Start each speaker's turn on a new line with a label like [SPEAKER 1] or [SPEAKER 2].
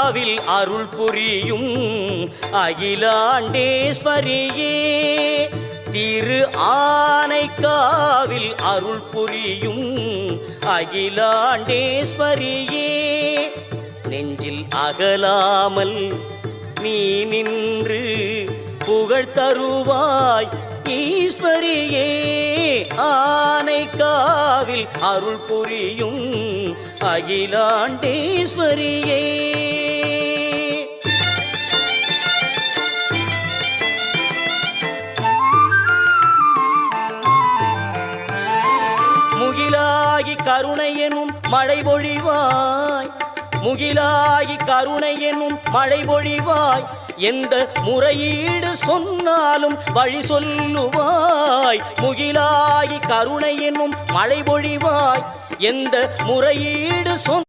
[SPEAKER 1] ஆனைக்காவில் அருள் புரியும் அகிலாண்டேஸ்வரியே, திரு ஆனைக்காவில் அருள் புரியும் அகிலாண்டேஸ்வரியே, நெஞ்சில் அகலாமல் நீ நின்று புகழ் தருவாய் ஈஸ்வரியே, ஆனைக்காவில் அருள் புரியும் அகிலாண்டேஸ்வரியே. முகிலாகி கருணை எனும் மழை பொழிவாய், முகிலாகி கருணை எனும் மழை பொழிவாய், எந்த முறையீடு சொன்னாலும் வழி சொல்லுவாய். முகிலாகி கருணை என்னும் மழை பொழிவாய், எந்த முறையீடு சொன்ன